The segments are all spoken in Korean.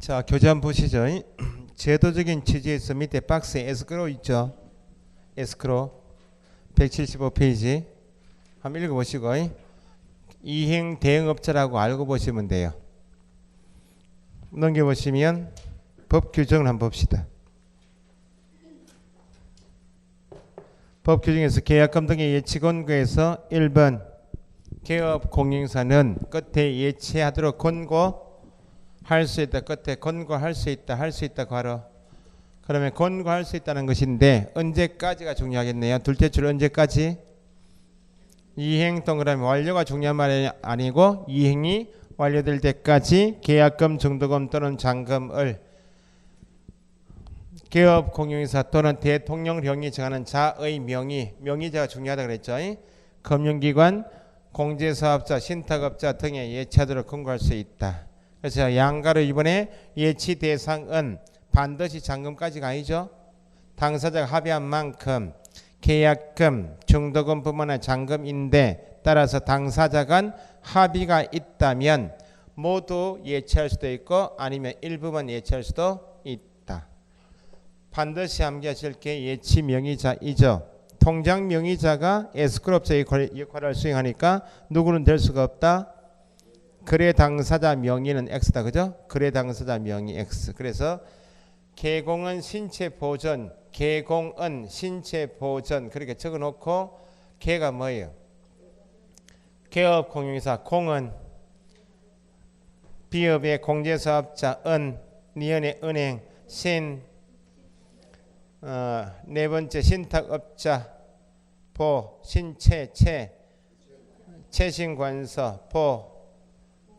자, 교재 한번 보시죠. 제도적인 취지에서 밑에 박스에 에스크로 있죠. 에스크로 175페이지 한번 읽어보시고 이행 대응업자라고 알고 보시면 돼요. 넘겨보시면 법 규정을 한번 봅시다. 법 규정에서 계약금 등의 예치권고에서 1번 개업 공인사는 끝에 예치하도록 권고할 수 있다. 끝에 권고할 수 있다. 할 수 있다. 괄호. 그러면 권고할 수 있다는 것인데 언제까지가 중요하겠네요. 둘째 줄 언제까지? 이행 동그라미 완료가 중요한 말이 아니고 이행이 완료될 때까지 계약금, 중도금 또는 잔금을 개업 공인사 또는 대통령령이 정하는 자의 명의자가 중요하다고 그랬죠. 금융기관, 공제사업자, 신탁업자 등에 예치하도록 권고할 수 있다. 그래서 양가로 이번에 예치 대상은 반드시 잔금까지가 아니죠. 당사자가 합의한 만큼 계약금, 중도금뿐만 아니라 잔금인데 따라서 당사자 간 합의가 있다면 모두 예치할 수도 있고 아니면 일부만 예치할 수도 있다. 반드시 암기하실 게 예치 명의자이죠. 통장 명의자가 에스크롭자 역할을 수행하니까 누구는 될 수가 없다. 거래 당사자 명의는 X다. 그죠? 거래 당사자 명의 X. 그래서 개공은 신체 보전, 개공은 신체 보전 그렇게 적어놓고 개가 뭐예요? 개업 공인사, 공은 비업의 공제사업자, 니은의 은행, 네 번째 신탁업자, 신체, 채신관서,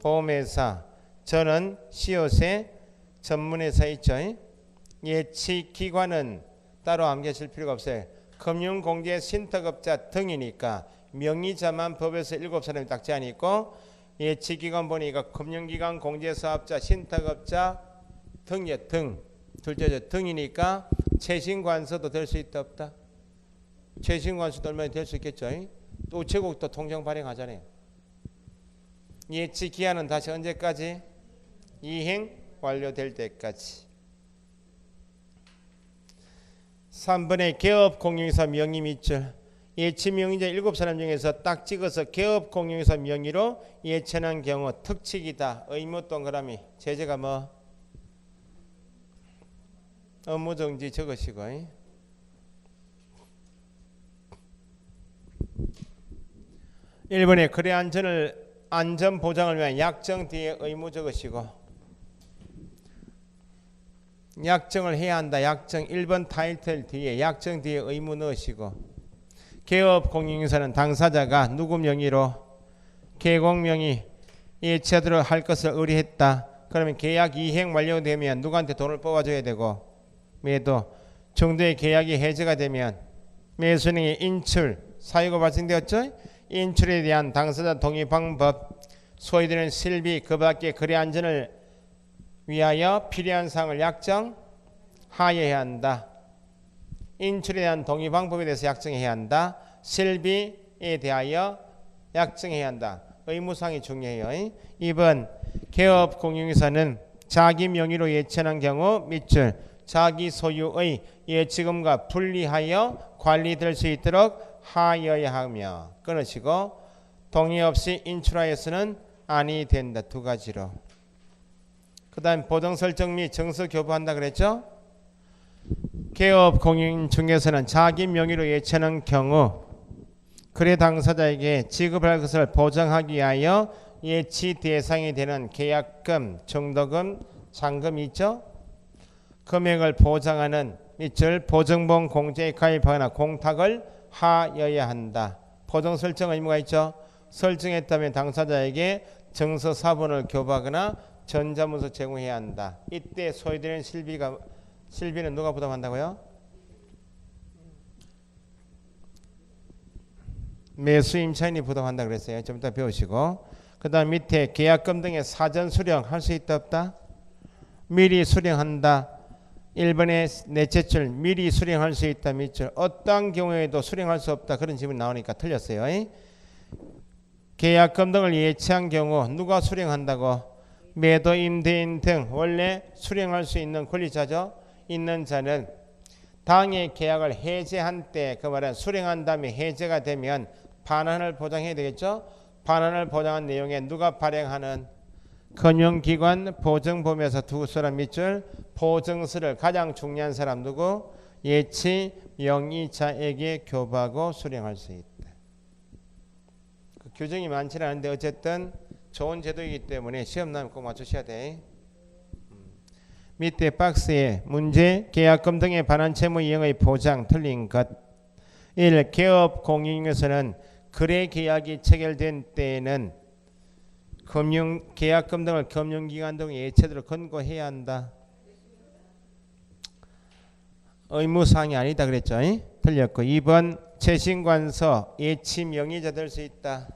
보험회사, 저는 시옷의 전문회사 있죠. 예치기관은 따로 암기하실 필요가 없어요. 금융공제 신탁업자 등이니까 명의자만 법에서 7사람이 딱 제한이 있고 예치기관 보니까 금융기관, 공제사업자, 신탁업자 등이요. 등. 둘째죠. 등이니까 채신관서도 될 수 있다 없다? 채신관서도 얼마나 될 수 있겠죠. 또 우체국도 통장 발행하잖아요. 예치기한은 다시 언제까지? 이행 완료될 때까지. 3번에 개업공인사 명의 밑줄. 예치 명의자 7사람 중에서 딱 찍어서 개업공인사 명의로 예치한 경우 특칙이다. 의무 동그라미. 제재가 뭐? 업무정지 적으시고 1번에 거래 안전 보장을 위한 약정 뒤에 의무 적으시고 약정을 해야 한다. 약정 1번 타이틀 뒤에 약정 뒤에 의무 넣으시고 개업 공인인사는 당사자가 누구 명의로 개공 명의 예치하도록 할 것을 의뢰했다. 그러면 계약 이행 완료되면 누구한테 돈을 뽑아줘야 되고 매도 정도의 계약이 해제가 되면 매수인의 인출 사유가 발생되었죠. 인출에 대한 당사자 동의 방법 소위되는 실비 그 밖에 거래 안전을 위하여 필요한 사항을 약정하여야 한다. 인출에 대한 동의 방법에 대해서 약정해야 한다. 실비에 대하여 약정해야 한다. 의무사항이 중요해요. 2번 개업 공인인사는 자기 명의로 예치한 경우 밑줄 자기 소유의 예치금과 분리하여 관리될 수 있도록 하여야 하며 끊으시고 동의 없이 인출하여서는 아니 된다. 두 가지로. 그 다음 보정 설정 및 정서 교부한다 그랬죠. 개업 공인 중에서는 자기 명의로 예치하는 경우 거래 당사자에게 지급할 것을 보장하기 위하여 예치 대상이 되는 계약금, 중도금, 잔금이 있죠. 금액을 보장하는 밑줄 보증보험 공제에 가입하거나 공탁을 하여야 한다. 보정 설정 의무가 있죠. 설정했다면 당사자에게 정서 사본을 교부하거나 전자문서 제공해야 한다. 이때 소요되는 실비는 누가 부담한다고요? 매수 임차인이 부담한다 그랬어요. 좀 이따 배우시고 그 다음 밑에 계약금 등의 사전 수령 할 수 있다 없다? 미리 수령한다. 1번의 넷째 줄 미리 수령할 수 있다 밑줄 어떤 경우에도 수령할 수 없다. 그런 질문이 나오니까 틀렸어요. 계약금 등을 예치한 경우 누가 수령한다고? 매도 임대인 등 원래 수령할 수 있는 권리자죠. 있는 자는 당의 계약을 해제한 때, 그 말은 수령한 다음에 해제가 되면 반환을 보장해야 되겠죠. 반환을 보장한 내용에 누가 발행하는 금융기관 보증보험에서 두 사람 밑줄 보증서를 가장 중요한 사람 누구? 예치 명의자에게 교부하고 수령할 수 있다. 그 규정이 많지는 않은데 어쨌든 좋은 제도이기 때문에 시험 나면 꼭 맞추셔야 돼. 밑에 박스에 문제 계약금 등에 반환 채무 이행의 보장 틀린 것. 1. 개업 공인에서는 거래 계약이 체결된 때에는 금융 계약금 등을 금융기관 등의 예체대로 권고해야 한다. 의무사항이 아니다 그랬죠. 틀렸고 2번 채신관서 예치 명의자 될 수 있다.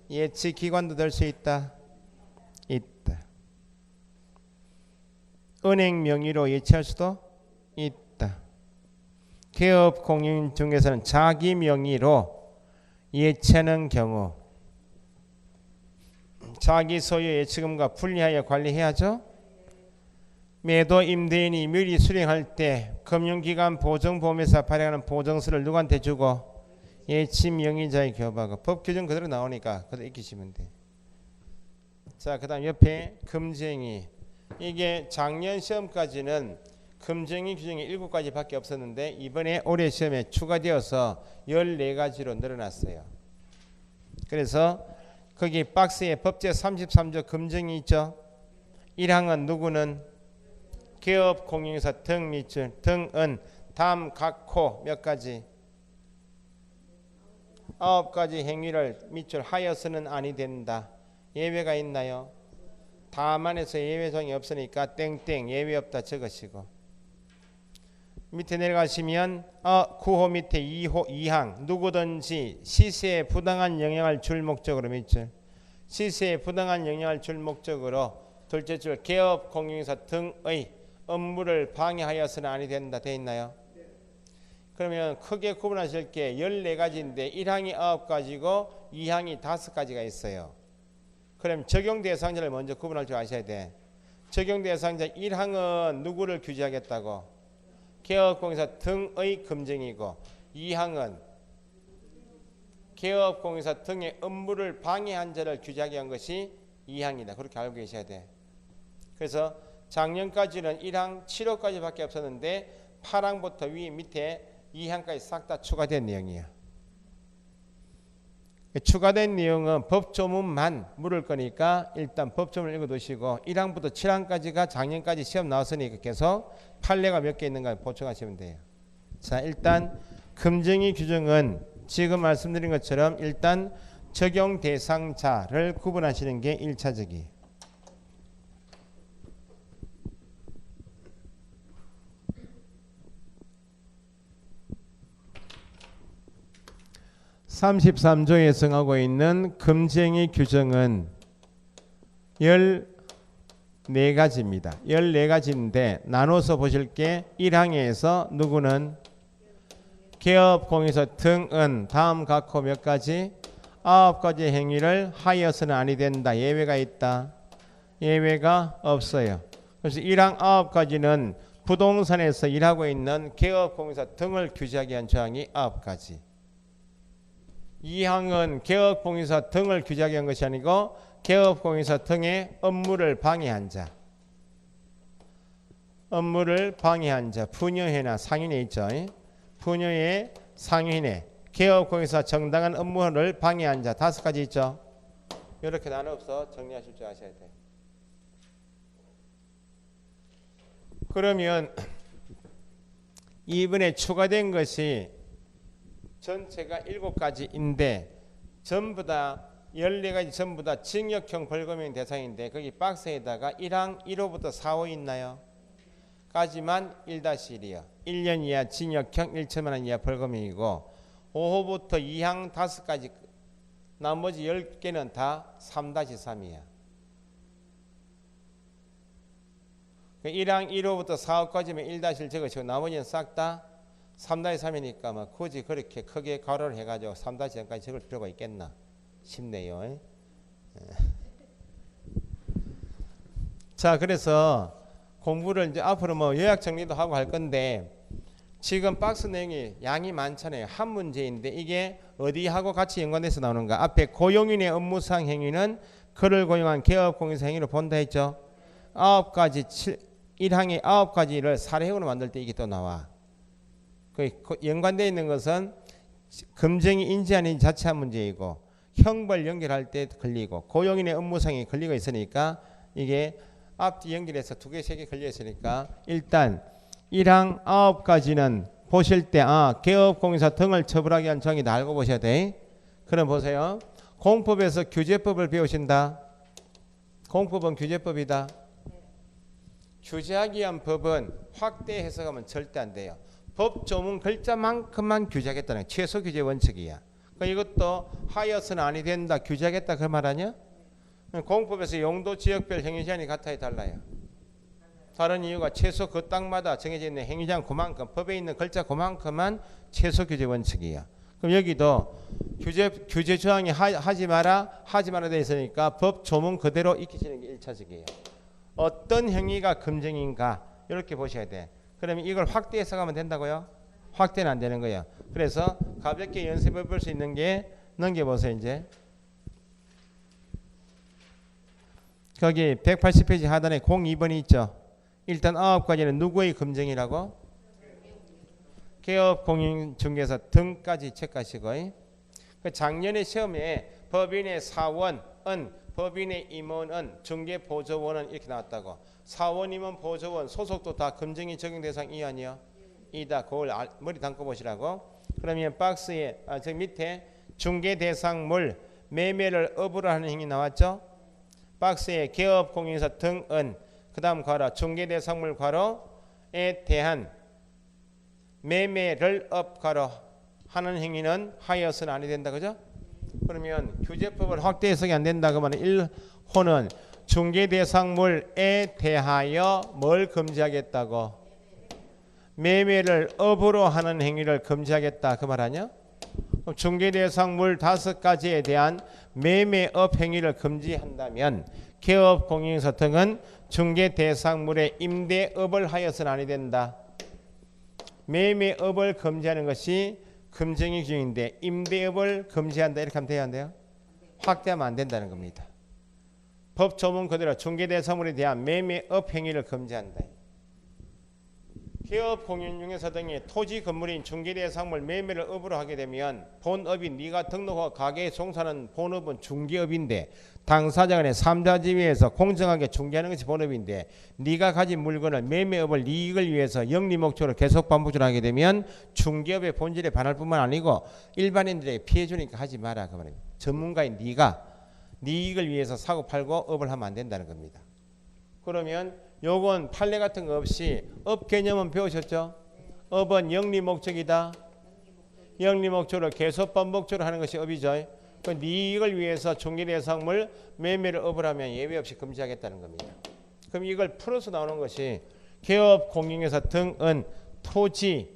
예치 기관도 될 수 있다. 있다. 은행 명의로 예치할 수도 있다. 개업 공인 중에서는 자기 명의로 예치하는 경우 자기 소유 예치금과 분리하여 관리해야죠. 매도 임대인이 미리 수령할 때 금융기관 보증보험회사 발행하는 보증서를 누구한테 주고 예치 명의자의 교부하고 법 규정 그대로 나오니까 그대로 익히시면 돼. 자, 그 다음 옆에 금쟁이. 이게 작년 시험까지는 금쟁이 규정이 7가지밖에 없었는데 이번에 올해 시험에 추가되어서 14가지로 늘어났어요. 그래서 거기 박스에 법제 33조 금쟁이 있죠. 1항은 누구는 개업 공인사 등 밑줄 등은 다음 각호 몇 가지 9가지 행위를 밑줄 하여서는 아니 된다. 예외가 있나요? 다만에서 예외정이 없으니까 땡땡 예외 없다 적으시고 밑에 내려가시면 9호 밑에 2항 누구든지 시세에 부당한 영향을 줄 목적으로 밑줄 시세에 부당한 영향을 줄 목적으로 둘째 줄 개업 공인사 등의 업무를 방해하여서는 아니 된다 돼 있나요? 그러면 크게 구분하실 게 14가지인데 1항이 9가지고 2항이 5가지가 있어요. 그럼 적용 대상자를 먼저 구분할 줄 아셔야 돼. 적용 대상자 1항은 누구를 규제하겠다고? 개업공인사 등의 금쟁이고 2항은 개업공인사 등의 업무를 방해한 자를 규제하게 한 것이 2항이다. 그렇게 알고 계셔야 돼. 그래서 작년까지는 1항 7호까지밖에 없었는데 8항부터 위 밑에 2항까지 싹 다 추가된 내용이에요. 추가된 내용은 법조문만 물을 거니까 일단 법조문을 읽어두시고 1항부터 7항까지가 작년까지 시험 나왔으니까 계속 판례가 몇 개 있는가 보충하시면 돼요. 자, 일단 금쟁이 규정은 지금 말씀드린 것처럼 일단 적용 대상자를 구분하시는 게 1차적이에요. (33조에) 정하고 있는 금쟁이 규정은 14가지입니다. 14가지인데 나눠서 보실 게 1항에서 누구는 개업공인사 등은 다음 각호 몇 가지? 9가지 행위를 하여서는 아니 된다. 예외가 있다. 예외가 없어요. 그래서 1항 9가지는 부동산에서 일하고 있는 개업공인사 등을 규제하기 위한 조항이 9가지. 2항은 개업공인사 등을 규제하기 위한 것이 아니고 개업공인사 등의 업무를 방해한 자. 업무를 방해한 자. 분여회나 상인회 있죠. 분여회, 상인회, 개업공인사 정당한 업무를 방해한 자. 5가지 있죠. 이렇게 나눠서 정리하실 줄 아셔야 돼요. 그러면 이번에 추가된 것이 전체가 7가지인데 전부 다 14가지 전부 다 징역형 벌금형 대상인데 거기 박스에다가 1항 1호부터 4호 있나요? 까지만 1-1이요. 1년 이하 징역형 1천만 원 이하 벌금형이고 5호부터 2항 5가지 나머지 10개는 다 3-3이야. 1항 1호부터 4호까지면 1-1 적으시고 나머지는 싹 다 3-3이니까 뭐 굳이 그렇게 크게 가로를 해가지고 3-0까지 적을 필요가 있겠나 싶네요. 자, 그래서 공부를 이제 앞으로 뭐 요약 정리도 하고 할 건데 지금 박스 내용이 양이 많잖아요. 한 문제인데 이게 어디하고 같이 연관돼서 나오는가? 앞에 고용인의 업무상 행위는 그를 고용한 개업공인사 행위로 본다 했죠. 9가지 1항의 9가지를 사례형으로 만들 때 이게 또 나와. 그 연관되어 있는 것은 금정이 인지 아닌지 자체한 문제이고 형벌 연결할 때 걸리고 고용인의 업무상이 걸리고 있으니까 이게 앞뒤 연결해서 2개, 3개 걸려 있으니까 일단 1항 9가지는 보실 때 개업공인사 등을 처벌하게 한 정의다 알고 보셔야 돼. 그럼 보세요. 공법에서 규제법을 배우신다. 공법은 규제법이다. 규제하기 위한 법은 확대 해석하면 절대 안 돼요. 법 조문 글자만큼만 규제하겠다는 최소 규제 원칙이야. 그러니까 이것도 하여서는 아니 된다 규제하겠다 그 말 아니야? 공법에서 용도 지역별 행위제한이 같아야 달라요. 다른 이유가 최소 그 땅마다 정해져 있는 행위제한 그만큼 법에 있는 글자 그만큼만 최소 규제 원칙이야. 그럼 여기도 규제 조항이 하지 마라 돼 있으니까 법 조문 그대로 익히시는 게 1차적이에요. 어떤 행위가 금정인가 이렇게 보셔야 돼. 그러면 이걸 확대 해석하면 된다고요? 확대는 안 되는 거예요. 그래서 가볍게 연습해 볼 수 있는 게 넘겨보세요. 이제 거기 180페이지 하단에 02번이 있죠. 일단 9가지는 누구의 금정이라고? 개업공인중개사 등까지 체크하시고 그 작년에 시험에 법인의 사원은 법인의 임원은 중개보조원은 이렇게 나왔다고. 사원, 임원, 보조원 소속도 다 금정이 적용 대상 이 아니요? 이다. 그걸 머리 담고 보시라고. 그러면 박스에 저 밑에 중개 대상물 매매를 업으로 하는 행위 나왔죠? 박스에 개업공인사 등은 그 다음 괄호 중개 대상물 괄호에 대한 매매를 업 괄호 하는 행위는 하여서는 아니 된다. 그죠? 그러면 규제법을 확대 해석이 안 된다. 그러면 1호는 중개 대상물에 대하여 뭘 금지하겠다고? 매매를 업으로 하는 행위를 금지하겠다. 그 말 아니야? 중개 대상물 5가지에 대한 매매업 행위를 금지한다면 개업공인사 등은 중개 대상물의 임대업을 하여서는 아니 된다. 매매업을 금지하는 것이 금정의 기준인데 임대업을 금지한다 이렇게 하면 돼야 안 돼요? 확대하면 안 된다는 겁니다. 법 조문 그대로 중개 대상물에 대한 매매업 행위를 금지한다. 개업공인중개사 등의 토지 건물인 중개 대상물 매매를 업으로 하게 되면 본업이 네가 등록하고 가게에 종사하는 본업은 중개업인데 당사자 간의 3자 지위에서 공정하게 중개하는 것이 본업인데 네가 가진 물건을 매매업을 이익을 위해서 영리 목적으로 계속 반복적으로 하게 되면 중개업의 본질에 반할 뿐만 아니고 일반인들에게 피해 주니까 하지 마라 그 말입니다. 전문가인 네가 네 이익을 위해서 사고 팔고 업을 하면 안 된다는 겁니다. 그러면 요건 판례 같은 거 없이 업 개념은 배우셨죠? 업은 영리 목적이다. 영리 목적으로 계속 반복적으로 하는 것이 업이죠. 그 네 이익을 위해서 중개 대상물 매매를 업을 하면 예외 없이 금지하겠다는 겁니다. 그럼 이걸 풀어서 나오는 것이 개업공인중개사 등은 토지에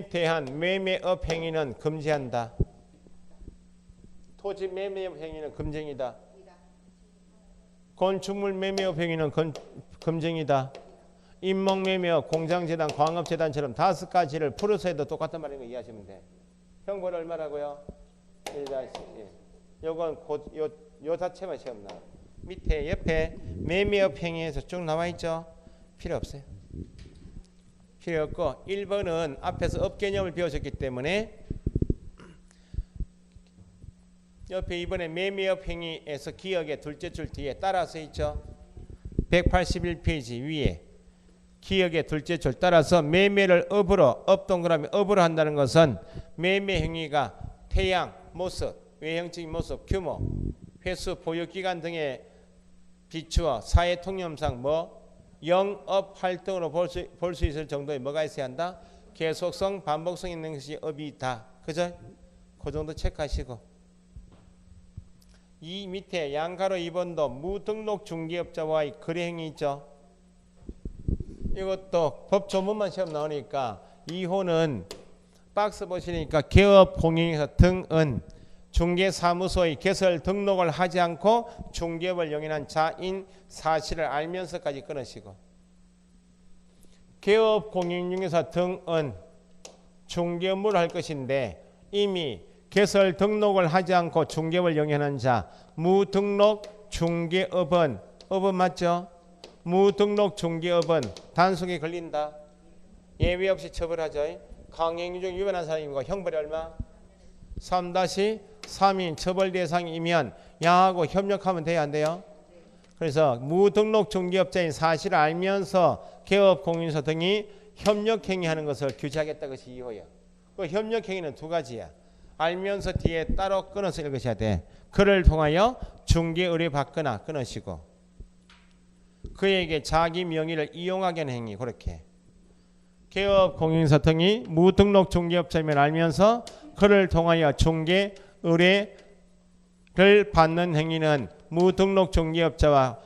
대한 매매업 행위는 금지한다. 토지 매매업 행위는 금정이다. 건축물 매매업 행위는 금정이다. 인목매매업, 공장재단, 광업재단처럼 5가지를 풀어서 해도 똑같단 말인 거 이해하시면 돼. 형벌 얼마라고요? 1-1. 요건 요 자체만 시험 나와. 밑에 옆에 매매업 행위에서 쭉 나와 있죠? 필요 없어요. 필요 없고 1번은 앞에서 업 개념을 배우셨기 때문에 옆에 이번에 매매업 행위에서 기억의 둘째 줄 뒤에 따라서 있죠. 181페이지 위에 기억의 둘째 줄 따라서 매매를 업으로 업 동그라미 업으로 한다는 것은 매매 행위가 태양, 모습, 외형적인 모습, 규모, 횟수, 보유기간 등에 비추어 사회 통념상 영업 활동으로 볼 수 있을 정도의 뭐가 있어야 한다? 계속성, 반복성 있는 것이 업이다. 그죠? 그 정도 체크하시고 이 밑에 양가로 2번도 무등록 중개업자와의 거래행위 있죠. 이것도 법 조문만 시험 나오니까 2호는 박스 보시니까 개업공인중개사 등은 중개사무소의 개설 등록을 하지 않고 중개업을 용인한 자인 사실을 알면서까지 끊으시고, 개업공인중개사 등은 중개업무를 할 것인데 이미 개설 등록을 하지 않고 중개업을 용인하는 자, 무등록 중개업은, 업은 맞죠? 무등록 중개업은 단속에 걸린다. 예외 없이 처벌하죠. 강행 중 위반한 사람이고 형벌이 얼마? 3-3인 처벌 대상이면 양하고 협력하면 돼야 안 돼요? 그래서 무등록 중개업자인 사실을 알면서 개업공인서 등이 협력행위하는 것을 규제하겠다. 것이 2호야. 그 협력행위는 두 가지야. 알면서 뒤에 따로 끊어서 읽으셔야 돼. 그를 통하여 중개 의뢰 받거나 끊으시고, 그에게 자기 명의를 이용하게 하는 행위. 그렇게 개업공인서 등이 무등록 중개업자임을 알면서 그를 통하여 중개 의뢰를 받는 행위는 무등록 중개업자와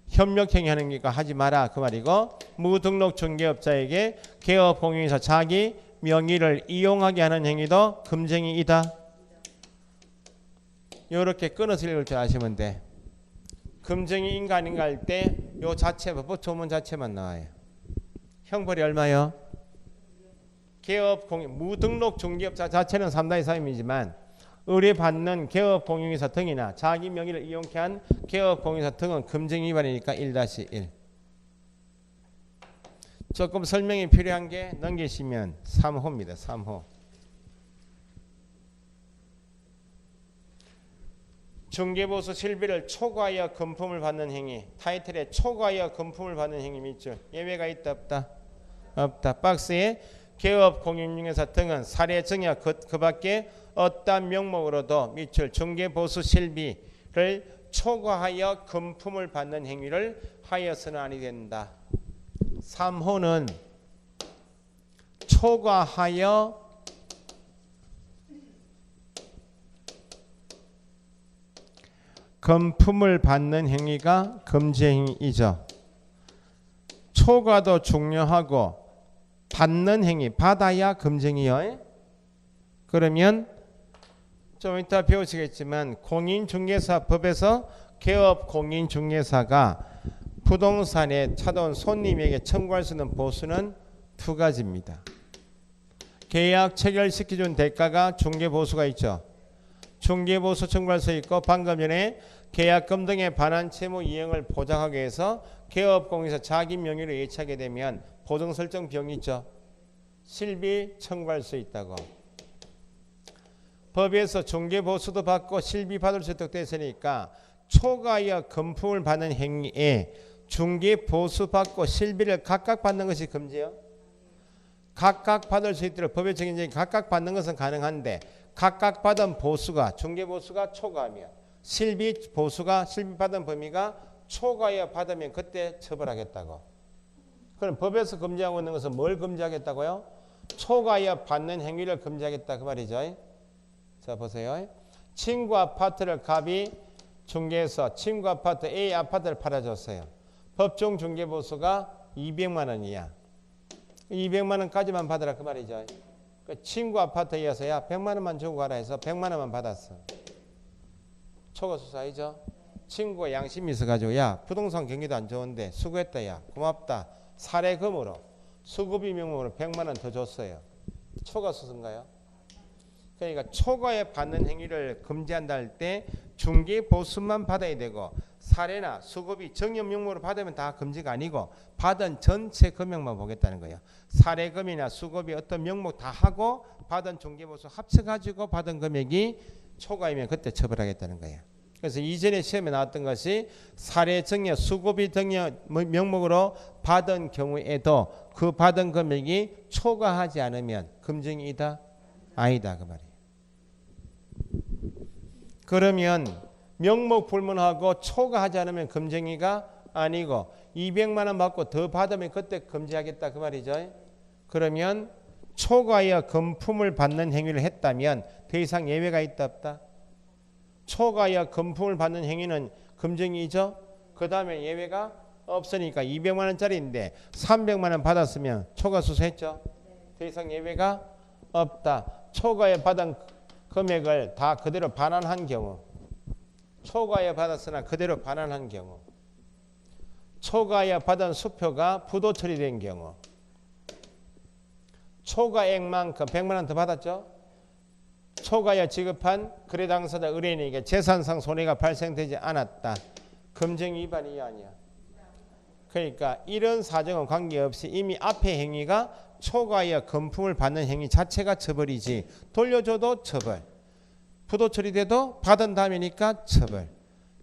협력행위하는 거니까 하지 마라 그 말이고, 무등록 중개업자에게 개업공인서 자기 명의를 이용하게 하는 행위도 금쟁이이다. 이렇게 끊어서 읽을 줄 아시면 돼. 금쟁이인가 아닌가 할 때 요 자체 법조문 자체만 나와요. 형벌이 얼마요? 개업공인 무등록 중개업자 자체는 3-3이지만 의뢰받는 개업공인사 등이나 자기 명의를 이용케 한 개업공인사 등은 금쟁이 위반이니까 1-1. 조금 설명이 필요한 게 넘기시면 3호입니다. 3호. 중개보수 실비를 초과하여 금품을 받는 행위. 타이틀에 초과하여 금품을 받는 행위 밑줄. 예외가 있다 없다? 없다. 박스에 개업공인중개사 등은 사례 정야 그 밖에 어떠한 명목으로도 밑줄 중개보수 실비를 초과하여 금품을 받는 행위를 하여서는 아니 된다. 3호는 초과하여 금품을 받는 행위가 금지행위이죠. 초과도 중요하고 받는 행위, 받아야 금쟁이요. 그러면 좀 이따 배우시겠지만 공인중개사법에서 개업공인중개사가 부동산에 찾아온 손님에게 청구할 수 있는 보수는 두 가지입니다. 계약 체결시켜준 대가가 중개보수가 있죠. 중개보수 청구할 수 있고, 방금 전에 계약금 등의 반환 채무 이행을 보장하기 위해서 개업공인에서 자기 명의로 예치하게 되면 보증설정 비용이 있죠. 실비 청구할 수 있다고. 법에서 중개보수도 받고 실비 받을 수 있도록 되어 있으니까 초과하여 금품을 받는 행위에 중개보수 받고 실비를 각각 받는 것이 금지요. 각각 받을 수 있도록 법에 정해진 각각 받는 것은 가능한데, 각각 받은 보수가 중개보수가 초과하며 실비 받은 범위가 초과하여 받으면 그때 처벌하겠다고. 그럼 법에서 금지하고 있는 것은 뭘 금지하겠다고요? 초과하여 받는 행위를 금지하겠다 그 말이죠. 자 보세요. 친구 아파트를 갑이 중개해서 친구 아파트 A 아파트를 팔아줬어요. 법정 중개보수가 200만 원이야. 200만 원까지만 받으라 그 말이죠. 그 친구 아파트에서 야 100만 원만 주고 가라 해서 100만 원만 받았어. 초과수사이죠. 친구가 양심이 있어가지고 야 부동산 경기도 안 좋은데 수고했다 야 고맙다 사례금으로 수급이 명목으로 100만 원 더 줬어요. 초과수사인가요? 그러니까 초과에 받는 행위를 금지한다 할 때 중개보수만 받아야 되고, 사례나 수급이 정연 명목으로 받으면 다 금지가 아니고 받은 전체 금액만 보겠다는 거예요. 사례금이나 수급이 어떤 명목 다 하고 받은 중개보수 합쳐가지고 받은 금액이 초과이면 그때 처벌하겠다는 거예요. 그래서 이전에 시험에 나왔던 것이 사례 정여 수급이 정여 명목으로 받은 경우에도 그 받은 금액이 초과하지 않으면 금증이다? 아니다 그 말이에요. 그러면 명목 불문하고 초과하지 않으면 금쟁이가 아니고 200만 원 받고 더 받으면 그때 금지하겠다 그 말이죠. 그러면 초과하여 금품을 받는 행위를 했다면 더 이상 예외가 있다 없다? 초과하여 금품을 받는 행위는 금쟁이죠. 그 다음에 예외가 없으니까 200만 원짜리인데 300만 원 받았으면 초과 수수했죠. 더 이상 예외가 없다. 초과에 받은 금액을 다 그대로 반환한 경우, 초과하여 받았으나 그대로 반환한 경우, 초과하여 받은 수표가 부도 처리된 경우, 초과액만큼 100만 원 더 받았죠? 초과하여 지급한 거래 당사자 의뢰인에게 재산상 손해가 발생되지 않았다. 금정 위반이 아니야. 그러니까 이런 사정은 관계없이 이미 앞의 행위가 초과하여 금품을 받는 행위 자체가 처벌이지, 돌려줘도 처벌, 부도 처리돼도 받은 다음이니까 처벌,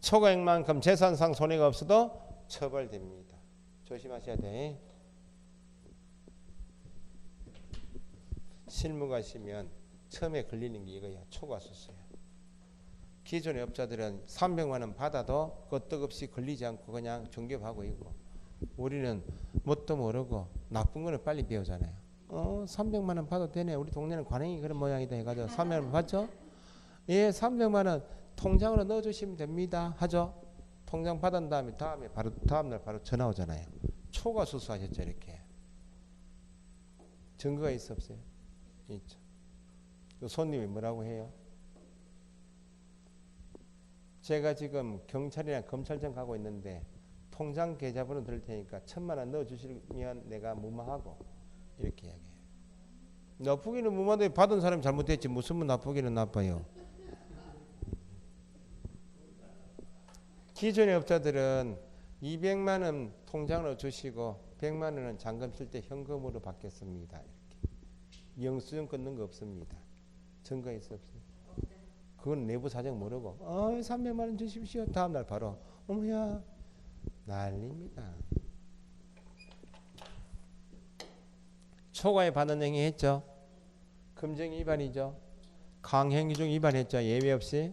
초과액만큼 재산상 손해가 없어도 처벌됩니다. 조심하셔야 돼. 실무 가시면 처음에 걸리는 게 이거야. 초과수수야. 기존의 업자들은 300만 원 받아도 끄떡없이 걸리지 않고 그냥 정교하고 있고, 우리는 뭣도 모르고 나쁜 거는 빨리 배우잖아요. 300만 원 받아도 되네. 우리 동네는 관행이 그런 모양이다 해가지고 300만 원 받죠? 예, 300만 원 통장으로 넣어주시면 됩니다. 하죠? 통장 받은 다음에 다음날 바로 전화 오잖아요. 초과수수 하셨죠, 이렇게. 증거가 있어 없어요? 있죠. 손님이 뭐라고 해요? 제가 지금 경찰이나 검찰청 가고 있는데 통장 계좌번호 드릴 테니까 1000만 원 넣어주시면 내가 무마하고, 이렇게 이야기해요. 나쁘기는 무마돼. 받은 사람이 잘못했지 무슨 뭐 나쁘기는 나빠요. 기존의 업자들은 200만 원 통장으로 주시고 100만 원은 잔금 쓸 때 현금으로 받겠습니다. 이렇게. 영수증 끊는 거 없습니다. 증거 있어 없어요? 그건 내부 사정 모르고 300만 원 주십시오. 다음날 바로 어머야 난립니다. 초과에 받는 행위 했죠. 금정 위반이죠. 강행위 중 위반했죠. 예외 없이.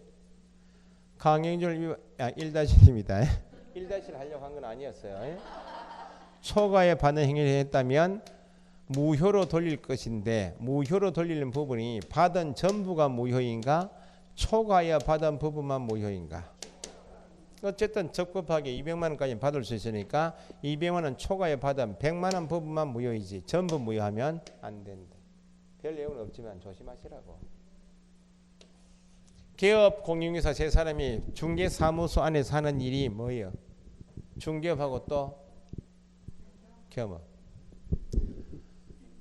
강행위 중 위반 1-1입니다. 1-1을 하려고 한 건 아니었어요. 초과에 받는 행위를 했다면 무효로 돌릴 것인데, 무효로 돌리는 부분이 받은 전부가 무효인가, 초과하여 받은 부분만 무효인가. 어쨌든 적법하게 200만 원까지 받을 수 있으니까 200만 원 초과에 받은 100만 원 부분만 무효이지 전부 무효하면 안 된다. 별 내용은 없지만 조심하시라고. 개업 공인중개사 세 사람이 중개사무소 안에 사는 일이 뭐예요? 중개업하고 또 겸업.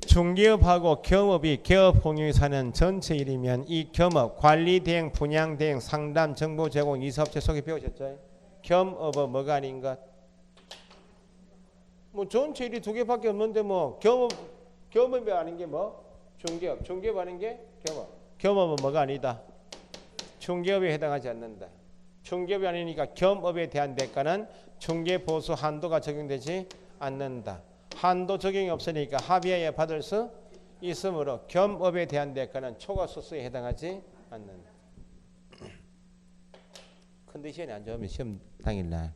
중개업하고 겸업이 개업 공인중개사는 전체 일이면 이 겸업, 관리 대행, 분양 대행, 상담, 정보 제공, 이사업체 속에 배우셨죠? 겸업은 뭐가 아닌 것? 뭐 전체 일이 두 개밖에 없는데 뭐 겸업이 아닌 게 뭐? 중개업. 중개업 아닌 게 겸업. 겸업은 뭐가 아니다? 중개업에 해당하지 않는다. 중개업이 아니니까 겸업에 대한 대가는 중개보수 한도가 적용되지 않는다. 한도 적용이 없으니까 합의하에 받을 수 있으므로 겸업에 대한 대가는 초과수수에 해당하지 않는다. 컨디션이 안 좋으면 시험 당일날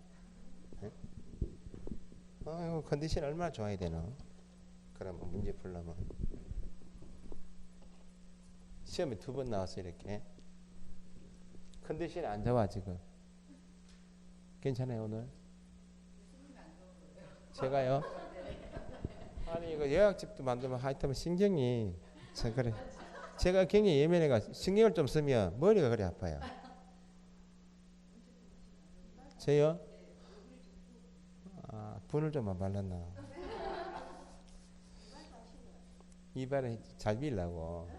컨디션 얼마나 좋아야 되나? 그러면 문제 풀려면 시험에 2번 나왔어. 이렇게 컨디션이 안 좋아 지금. 괜찮아요 오늘? 제가요? 아니 이거 예약집도 만들면 하여튼 신경이 그래. 제가 굉장히 예민해가 신경을 좀 쓰면 머리가 그래 아파요. 저요? 분을 좀 안 발랐나? 이발을 잘 빌라고.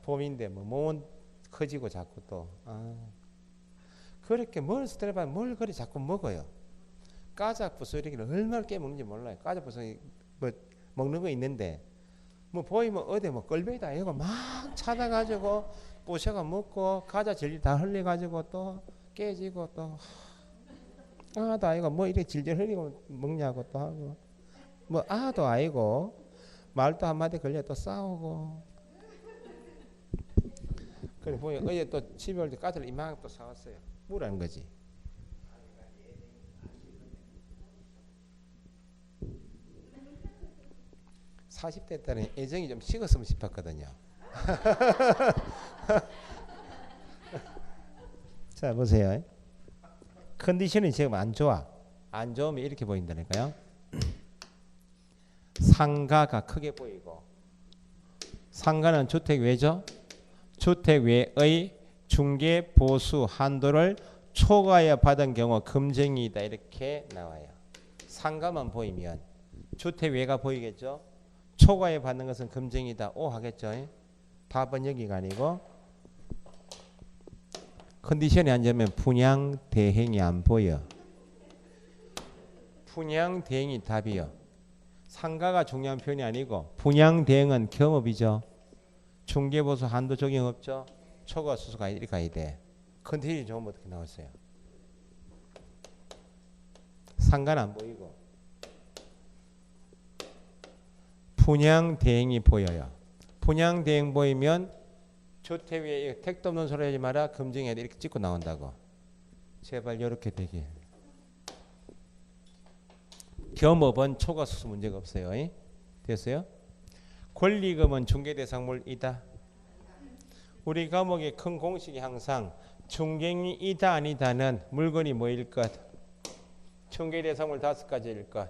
봄인데 뭐 몸은 커지고 자꾸 또 그렇게 뭘 스트레스 받으면 뭘 그리 자꾸 먹어요. 까작부스러기를 얼마나 깨먹는지 몰라요. 까작부스러기 뭐 먹는 거 있는데 뭐 보이면 어디 뭐 꼴배기다 이거 막 찾아가지고 부셔가 먹고 과자 질질 다 흘려가지고 또 깨지고 또 아도 아이고 뭐 이렇게 질질 흘리고 먹냐고 또 하고 뭐 아도 아이고 말도 한마디 걸려 또 싸우고. 그래 보니 어제 또 집에 올 때 까지를 이만큼 또 사왔어요. 뭐라는 거지? 40대 때는 애정이 좀 식었으면 싶었거든요. 자 보세요. 컨디션이 지금 안 좋아. 안 좋으면 이렇게 보인다니까요. 상가가 크게 보이고, 상가는 주택 왜죠? 주택 외의 중개 보수 한도를 초과하여 받은 경우 금쟁이다 이렇게 나와요. 상가만 보이면 주택 외가 보이겠죠. 초과하여 받는 것은 금쟁이다. 오 하겠죠. 답은 여기가 아니고 컨디션이 안 되면 분양 대행이 안 보여. 분양 대행이 답이요. 상가가 중요한 표현이 아니고 분양 대행은 겸업이죠. 중개보수 한도 적용 없죠. 초과 수수가 이렇게 가야 돼. 컨디션이 좋으면 어떻게 나왔어요? 상가는 안 보이고 분양 대행이 보여요. 분양 대행 보이면 주택 위에 택도 없는 소리 하지 마라. 금증해야 돼. 이렇게 찍고 나온다고. 제발 이렇게 되게. 겸업은 초과 수수 문제가 없어요. 됐어요? 권리금은 중개대상물이다. 우리 과목의 큰 공식이 항상 중개이다 아니다는 물건이 뭐일 것? 중개대상물 5가지일 것.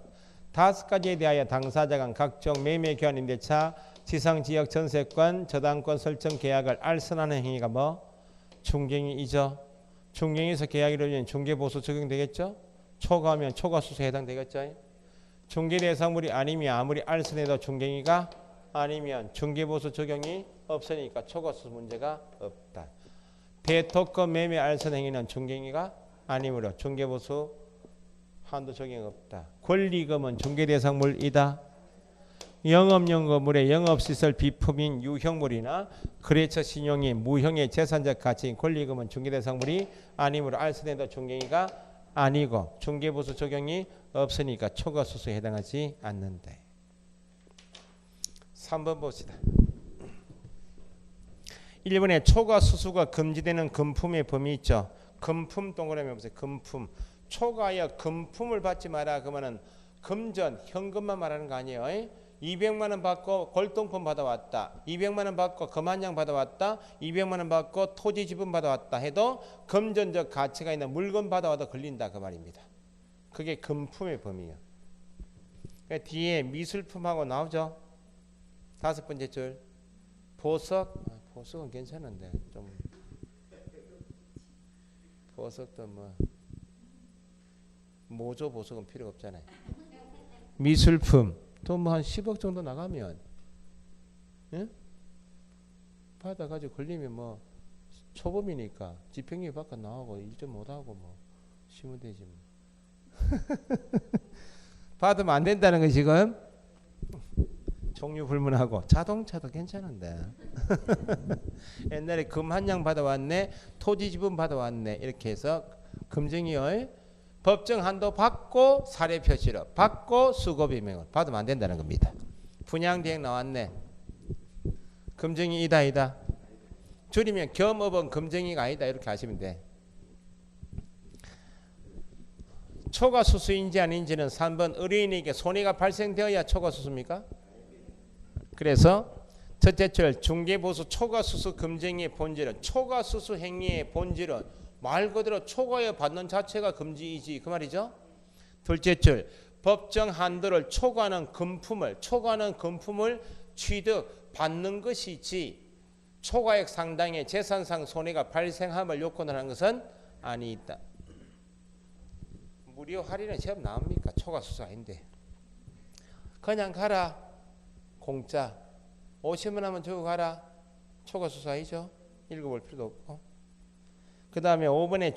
5가지에 대하여 당사자 간 각종 매매 교환 임대차 지상지역 전세권 저당권 설정 계약을 알선하는 행위가 뭐? 중개이죠. 중개에서 계약이 이루어지면 중개보수 적용되겠죠. 초과하면 초과수수에 해당되겠죠. 중개대상물이 아니면 아무리 알선해도 중개이가 아니면 중개보수 적용이 없으니까 초과수수 문제가 없다. 대토권 매매 알선 행위는 중개이가 아니므로 중개보수 한도 적용 없다. 권리금은 중개대상물이다. 영업용 건물의 영업시설 비품인 유형물이나 거래처 신용이 무형의 재산적 가치인 권리금은 중개대상물이 아니므로 알선해도 중개이가 아니고 중개보수 적용이 없으니까 초과수수에 해당하지 않는다. 3번 봅시다. 1번에 초과수수가 금지되는 금품의 범위 있죠. 금품 동그라미 보세요. 금품. 초과하여 금품을 받지 마라. 그러면은 금전, 현금만 말하는 거 아니에요. 200만 원 받고 골동품 받아왔다. 200만 원 받고 금 한 장 받아왔다. 200만 원 받고 토지 지분 받아왔다 해도 금전적 가치가 있는 물건 받아와도 걸린다 그 말입니다. 그게 금품의 범위예요. 뒤에 미술품하고 나오죠. 5번째 줄. 보석. 보석은 괜찮은데 좀 보석도 뭐 모조 보석은 필요가 없잖아요. 미술품 또 뭐 한 10억 정도 나가면 예? 받아가지고 걸리면 뭐 초범이니까 집행유예 밖에 나오고 일 좀 못하고 뭐 쉬면 되지 뭐. 받으면 안 된다는 건 지금 종류 불문하고 자동차도 괜찮은데 옛날에 금 한 장 받아왔네 토지 지분 받아왔네 이렇게 해서 금증이요 법정 한도 받고 사례 표시로 받고 수고비명을 받으면 안 된다는 겁니다. 분양대행 나왔네 금증이 이다 줄이면 겸업은 금증이가 아니다 이렇게 하시면 돼. 초과수수인지 아닌지는 3번 의뢰인에게 손해가 발생되어야 초과수수입니까? 그래서 첫째 줄 중개보수 초과수수 금쟁이의 본질은 초과수수 행위의 본질은 말 그대로 초과해 받는 자체가 금지이지 그 말이죠. 둘째 줄 법정 한도를 초과하는 금품을 취득 받는 것이지 초과액 상당의 재산상 손해가 발생함을 요건을 하는 것은 아니다. 무료 할인은 시험 나옵니까? 초과수수 아닌데 그냥 가라 공짜 50원 하면 주고 가라 초과수수 아니죠? 읽어볼 필요도 없고 그 다음에 5번에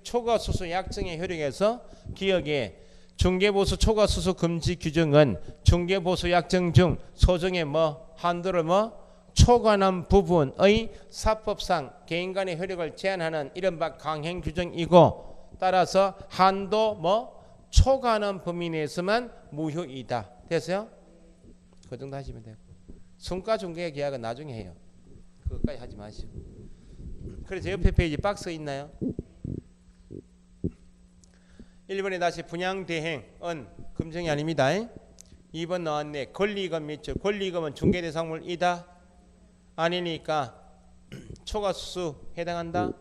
초과수수 약정의 효력에서 기억에 중개보수 초과수수 금지 규정은 중개보수 약정 중 소정의 한도를 초과하는 부분의 사법상 개인 간의 효력을 제한하는 이른바 강행 규정이고 따라서 한도 초과하는 범위 내에서만 무효이다. 됐어요? 그 정도 하시면 되고 순가 중개 계약은 나중에 해요. 그것까지 하지 마시고. 그래서 옆에 페이지 박스 있나요? 1번에 다시 분양대행은 금증이 아닙니다. 2번 나왔네. 권리금 밑줄. 권리금은 중개대상물이다. 아니니까 초과수수 해당한다.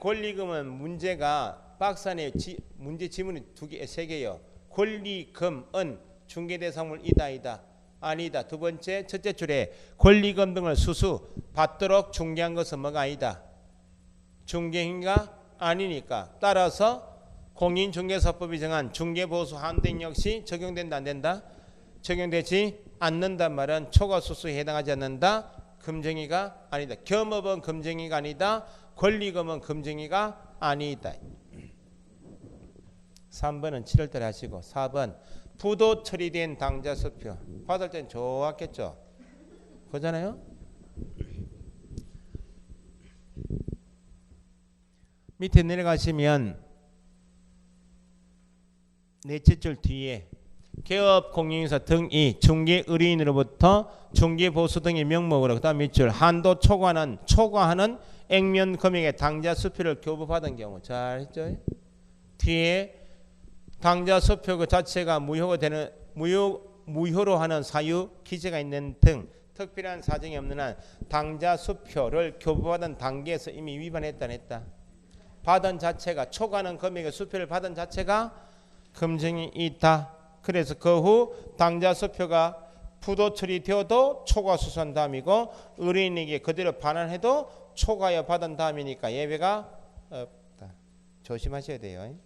권리금은 문제가 박스 안에 문제 지문이 3개요. 권리금은 중개대상물이다. 아니다. 두 번째 첫째 줄에 권리금 등을 수수 받도록 중개한 것은 뭐가 아니다. 중개행위가 아니니까 따라서 공인중개사법이 정한 중개보수 한도액 역시 적용된다 안 된다? 적용되지 않는단 말은 초과수수에 해당하지 않는다. 금정위가 아니다. 겸업은 금정위가 아니다. 권리금은 금정위가 아니다. 3번은 7월달에 하시고 4번 부도 처리된 당좌 수표 받을 땐 좋았겠죠. 그러잖아요. 밑에 내려가시면 넷째 줄 뒤에 개업 공인인사 등이 중개 의뢰인으로부터 중개 보수 등의 명목으로 그다음 밑줄 한도 초과하는 액면 금액의 당좌 수표를 교부받은 경우 잘했죠. 뒤에 당좌 수표 그 자체가 무효로 하는 사유 기재가 있는 등 특별한 사정이 없는 한 당좌 수표를 교부받은 단계에서 이미 위반했다 안 했다. 받은 자체가 초과하는 금액의 수표를 받은 자체가 금증이 있다. 그래서 그 후 당좌 수표가 부도 처리되어도 초과 수수한 다음이고 의뢰인에게 그대로 반환해도 초과하여 받은 다음이니까 예외가 없다. 조심하셔야 돼요.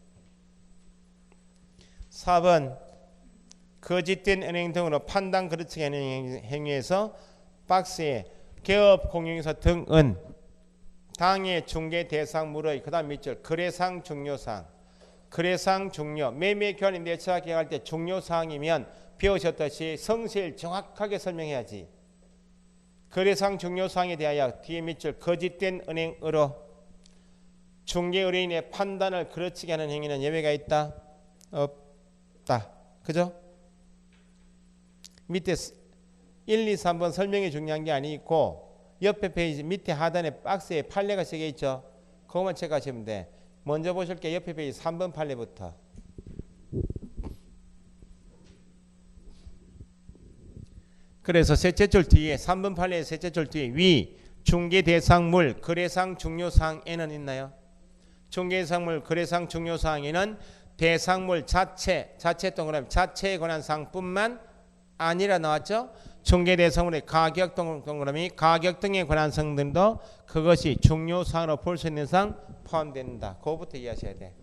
4번 거짓된 은행 등으로 판단 그르치게 하는 행위에서 박스에 개업 공인인사 등은 당해 중개 대상물의 그다음 밑줄 거래상 중요사항 거래상 중요 매매 교환 내차 계약할 때 중요사항이면 배우셨듯이 성실 정확하게 설명해야지. 거래상 중요사항에 대하여 뒤에 밑줄 거짓된 은행으로 중개 의뢰인의 판단을 그르치게 하는 행위는 예외가 있다? 없다. 그죠? 밑에 1, 2, 3번 설명이 중요한 게 아니고 옆에 페이지 밑에 하단에 박스에 판례가 새겨 있죠. 그것만 체크하시면 돼. 먼저 보실 게 옆에 페이지 3번 판례부터. 그래서 셋째 줄 뒤에 3번 판례의 셋째 줄 뒤에 위 중개 대상물 거래상 중요사항에는 있나요? 중개 대상물 거래상 중요사항에는 대상물 자체 동그라미 자체에 관한 사항뿐만 아니라 나왔죠. 중개 대상물의 가격 동그라미 가격 등에 관한 사항들도 그것이 중요사항으로 볼 수 있는 사항 포함된다. 그거부터 이해하셔야 돼.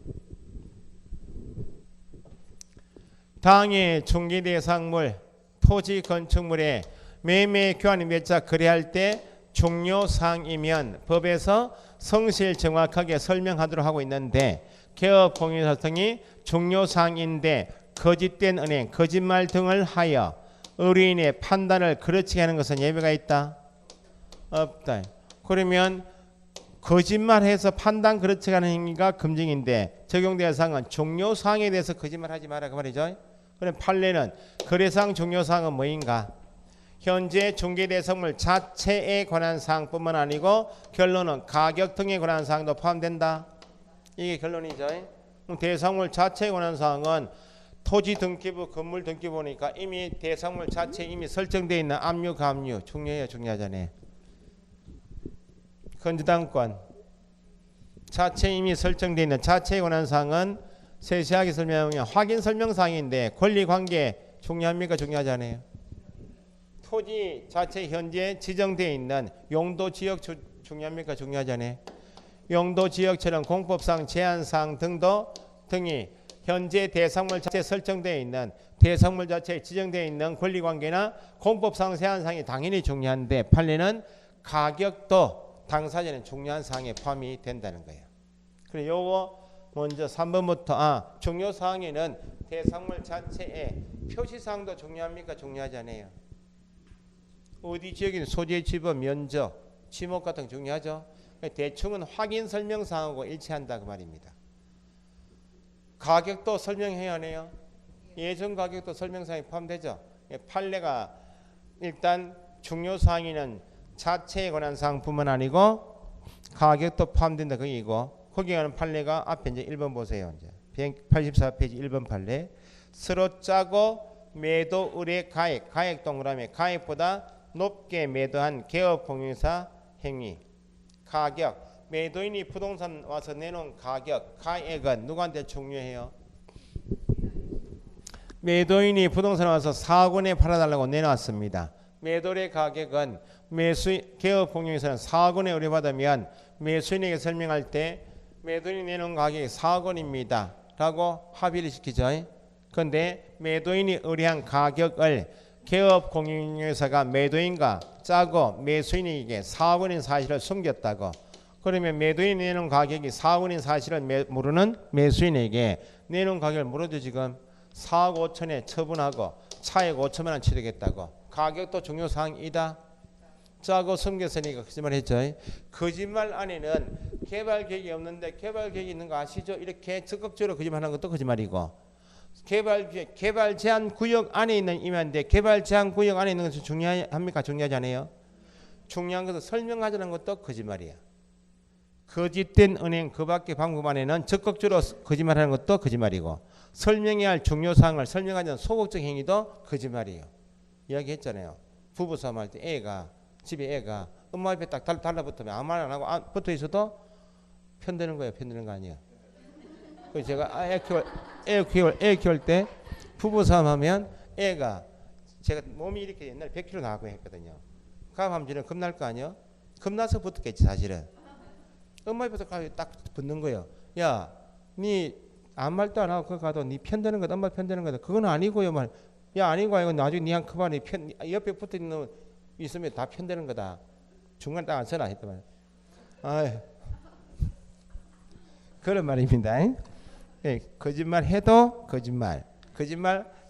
당해 중개 대상물 토지 건축물의 매매 교환 매차 거래할 때 중요사항이면 법에서 성실 정확하게 설명하도록 하고 있는데 개업 공인인사 등이 중요사항인데 거짓된 은행 거짓말 등을 하여 의뢰인의 판단을 그르치게 하는 것은 예외가 있다? 없다. 그러면 거짓말해서 판단 그르치게 하는 행위가 금징인데 적용될 사항은 중요사항에 대해서 거짓말하지 마라 그 말이죠. 그럼 판례는 거래상 중요사항은 뭐인가? 현재 중개대상물 자체에 관한 사항뿐만 아니고 결론은 가격 등에 관한 사항도 포함된다. 이게 결론이죠. 대상물 자체에 관한 사항은 토지 등기부, 건물 등기부 보니까 이미 대상물 자체에 이미 설정되어 있는 압류, 감류 중요해요. 중요하잖아요. 건주당권 자체에 이미 설정되어 있는 자체에 관한 사항은 세세하게 설명하면 확인 설명사항인데 권리관계 중요합니까? 중요하잖아요. 토지 자체 현재 지정되어 있는 용도지역 중요합니까? 중요하잖아요. 용도지역처럼 공법상 제한사항 등이 현재 대상물 자체에 설정되어 있는 대상물 자체에 지정되어 있는 권리관계나 공법상 제한사항이 당연히 중요한데 판례는 가격도 당사자는 중요한 사항에 포함이 된다는 거예요. 그리고 요거 먼저 3번부터 중요사항에는 대상물 자체에 표시사항도 중요합니까? 중요하지 않아요. 어디 지역에는 소재 지법, 면적, 지목 같은 거 중요하죠. 대충은 확인 설명사항하고 일치한다 그 말입니다. 가격도 설명해야 하네요. 예전 가격도 설명사항에 포함되죠. 판례가 일단 중요사항에는 자체에 관한 사항뿐만 아니고 가격도 포함된다 그 얘기고 거기에 관한 판례가 앞에 이제 1번 보세요. 이제 184페이지 1번 판례. 서로 짜고 매도 의뢰 가액 동그라미 가액보다 높게 매도한 개업 공인인사 행위. 가격 매도인이 부동산 와서 내놓은 가격은 누구한테 중요해요? 매도인이 부동산에 와서 4억 원에 팔아달라고 내놨습니다. 매도의 가격은 개업공유에서는 4억 원에 의뢰받으면 매수인에게 설명할 때 매도인이 내놓은 가격이 4억 원입니다 라고 합의를 시키죠. 그런데 매도인이 의뢰한 가격을 개업공유회사가 매도인과 짜고 매수인에게 4억 원인 사실을 숨겼다고. 그러면 매도인이 내놓은 가격이 4억 원인 사실을 모르는 매수인에게 내놓은 가격을 물어도 지금 4억 5천에 처분하고 차액 5천만 원 치르겠다고. 가격도 중요사항이다. 짜고 숨겼으니까 거짓말 했죠. 거짓말 안에는 개발 계획이 없는데 개발 계획이 있는 거 아시죠? 이렇게 적극적으로 거짓말하는 것도 거짓말이고, 개발 제한 구역 안에 있는 임야인데 개발 제한 구역 안에 있는 것은 중요합니까? 중요하지 않아요? 중요한 것은 설명하자는 것도 거짓말이야. 거짓된 은행 그 밖의 방법 안에는 적극적으로 거짓말하는 것도 거짓말이고, 설명해야 할 중요사항을 설명하지 않는 소극적 행위도 거짓말이에요. 이야기했잖아요. 부부싸움 할 때 집에 애가 엄마 옆에 딱 달라붙으면 아무 말 안 하고 붙어 있어도 편드는 거예요. 편드는 거 아니에요. 그래서 제가 애 키울 때 부부싸움 하면 애가, 제가 몸이 이렇게 옛날에 100kg 나가고 했거든요. 가밤지는 겁날 거 아니에요? 겁나서 붙었겠지 사실은. 엄마 옆에서 딱 붙는 거예요. 야, 니 아무 말도 안 하고 그거 가도 니 편드는 거다. 엄마 편드는 거다. 그건 아니고요. 야, 아니고 나중에 니한 커봐니 옆에 붙어 있는 있으면 다 편드는 거다. 중간에 딱 안 서라 했더만. 그런 말입니다. 예, 거짓말 해도 거짓말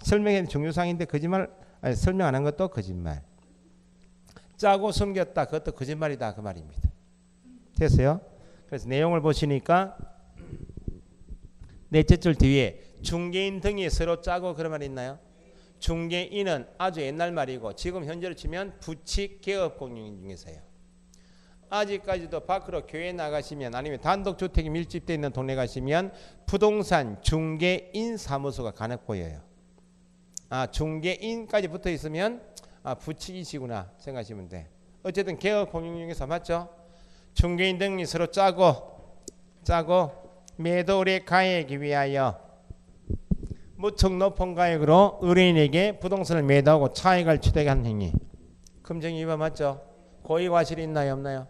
설명해야 중요사항인데 설명 안 한 것도 거짓말. 짜고 숨겼다, 그것도 거짓말이다, 그 말입니다. 됐어요? 그래서 내용을 보시니까 넷째 줄 뒤에 중개인 등이 서로 짜고 그런 말 있나요? 중개인은 아주 옛날 말이고 지금 현재로 치면 부칙 개업공유인 중에서요. 아직까지도 밖으로 교회 나가시면 아니면 단독주택이 밀집되어 있는 동네 가시면 부동산 중개인 사무소가 간혹 보여요. 중개인까지 붙어 있으면 부칙이시구나 생각하시면 돼. 어쨌든 개업공유 중에서 맞죠? 중개인 등이 서로 짜고 매도를 가해하기 위하여 무척 높은 가액으로 의뢰인에게 부동산을 매도하고 차익을 취득하게 한 행위. 금정위 위반 맞죠? 고의과실이 있나요? 없나요?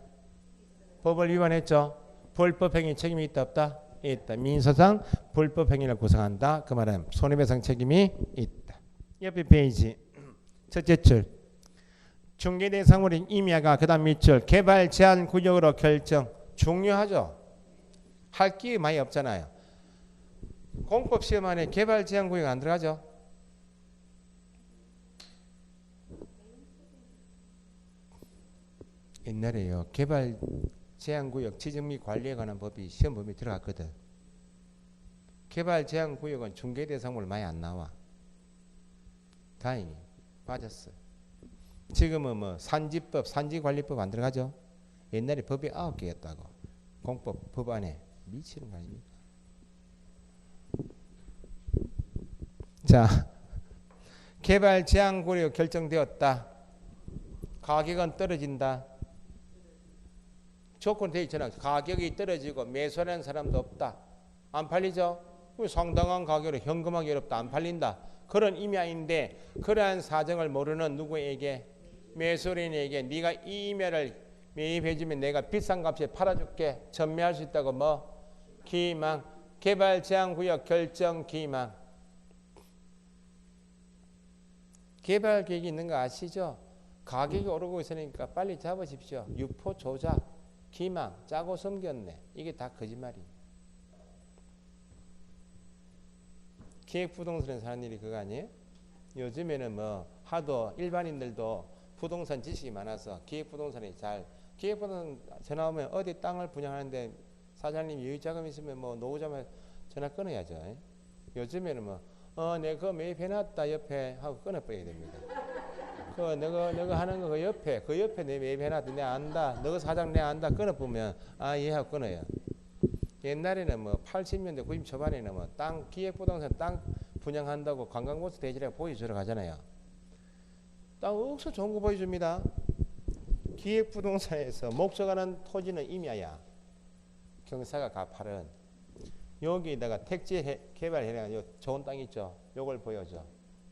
법을 위반했죠? 불법행위 책임이 있다 없다? 있다. 민사상 불법행위를 구성한다. 그 말은 손해배상 책임이 있다. 옆에 페이지 첫째 줄 중개대상물인 임야가 그 다음 밑줄 개발 제한 구역으로 결정. 중요하죠? 할 게 많이 없잖아요. 공법 시험 안에 개발 제한 구역 안 들어가죠? 옛날에요. 개발 제한 구역 지정 및 관리에 관한 법이 시험 범위에 들어갔거든. 개발 제한 구역은 중개 대상물 많이 안 나와. 다행히 빠졌어. 지금은 산지법, 산지관리법 안 들어가죠? 옛날에 법이 9개였다고. 공법 법 안에 미치는 거 아닙니까? 자, 개발 제한 구역 결정되었다. 가격은 떨어진다. 조건 돼 있잖아. 가격이 떨어지고 매수하는 사람도 없다. 안 팔리죠? 상당한 가격으로 현금하기 어렵다. 안 팔린다. 그런 임야인데 그러한 사정을 모르는 누구에게? 매수인에게 네가 이 임야를 매입해주면 내가 비싼 값에 팔아줄게. 전매할 수 있다고 기망. 개발 제한 구역 결정 기망. 개발 계획이 있는 거 아시죠? 가격이 오르고 있으니까 빨리 잡으십시오. 유포 조작, 기망, 짜고 숨겼네. 이게 다 거짓말이에요. 기획부동산에 사는 일이 그거 아니에요? 요즘에는 하도 일반인들도 부동산 지식이 많아서 기획부동산이 기획부동산 전화 오면 어디 땅을 분양하는데 사장님 여유자금 있으면 노후자만 전화 끊어야죠. 요즘에는 내가 그거 매입해놨다 옆에 하고 끊어버려야 됩니다. 내가 하는 거 그 옆에 내 매입해놨다 내 안다. 너가 사장 내 안다. 끊어보면 예 하고 끊어요. 옛날에는 80년대 90 초반에는 땅 기획부동산 땅 분양한다고 관광공사 대지라고 보여주러 가잖아요. 땅 억수 좋은 거 보여줍니다. 기획부동산에서 목적하는 토지는 임야야. 경사가 가파른 여기다가 개발해가지고 좋은 땅 있죠. 요걸 보여줘.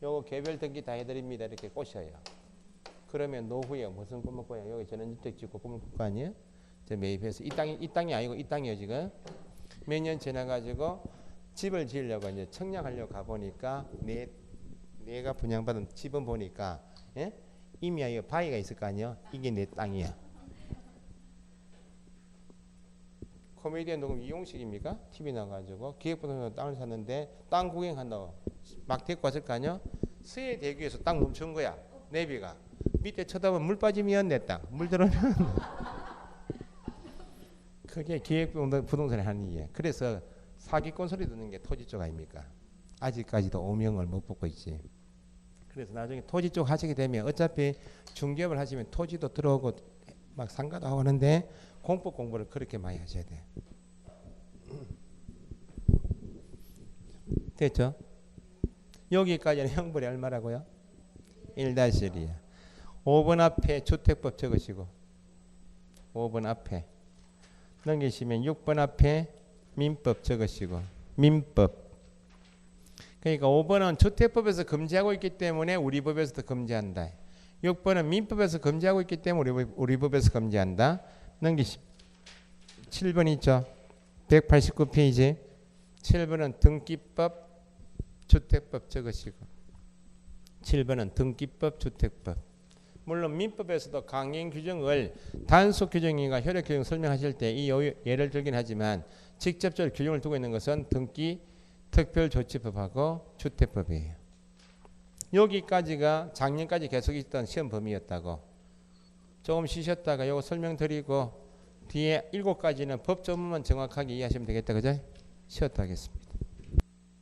요거 개별 등기 다 해드립니다. 이렇게 꼬셔요. 그러면 노후에 무슨 꿈을 꿔요? 여기 전원주택 짓고 꿈을 꿀 거 아니에요? 매입해서 이 땅이 아니고 이 땅이에요 지금. 몇 년 지나가지고 집을 지으려고 이제 청약하려고 가보니까 내가 분양받은 집은 보니까 예? 이미 바위가 있을 거 아니에요? 이게 내 땅이야. 코미디언 녹음 이용식입니까? TV 나가지고 기획부동산 땅을 샀는데 땅 구경한다고 막 데리고 왔을 거 아니에요? 서해대교에서 땅 멈춘 거야. 내비가. 밑에 쳐다보면 물 빠지면 내 땅. 물 들어오면 그게 기획부동산이 하는 일이에요. 그래서 사기꾼 소리 듣는 게 토지 쪽 아닙니까? 아직까지도 오명을 못 보고 있지. 그래서 나중에 토지 쪽 하시게 되면 어차피 중개업을 하시면 토지도 들어오고 막 상가도 하고 하는데 공법공부를 그렇게 많이 하셔야 돼. 됐죠? 여기까지는 형벌이 얼마라고요? 1-1이야. 5번 앞에 주택법 적으시고 5번 앞에 넘기시면 6번 앞에 민법 적으시고 민법. 그러니까 5번은 주택법에서 금지하고 있기 때문에 우리 법에서도 금지한다. 6번은 민법에서 금지하고 있기 때문에 우리 법에서 금지한다. 넘기시. 7번 있죠. 189페이지. 7번은 등기법 주택법 적으시고 7번은 등기법 주택법. 물론 민법에서도 강행 규정을 단속 규정이나 효력 규정 설명하실 때 이 예를 들긴 하지만 직접적으로 규정을 두고 있는 것은 등기 특별조치법하고 주택법이에요. 여기까지가 작년까지 계속 있던 시험 범위였다고. 조금 쉬셨다가 이거 설명드리고 뒤에 7가지는 법 조문만 정확하게 이해하시면 되겠다. 그죠? 쉬었다 하겠습니다.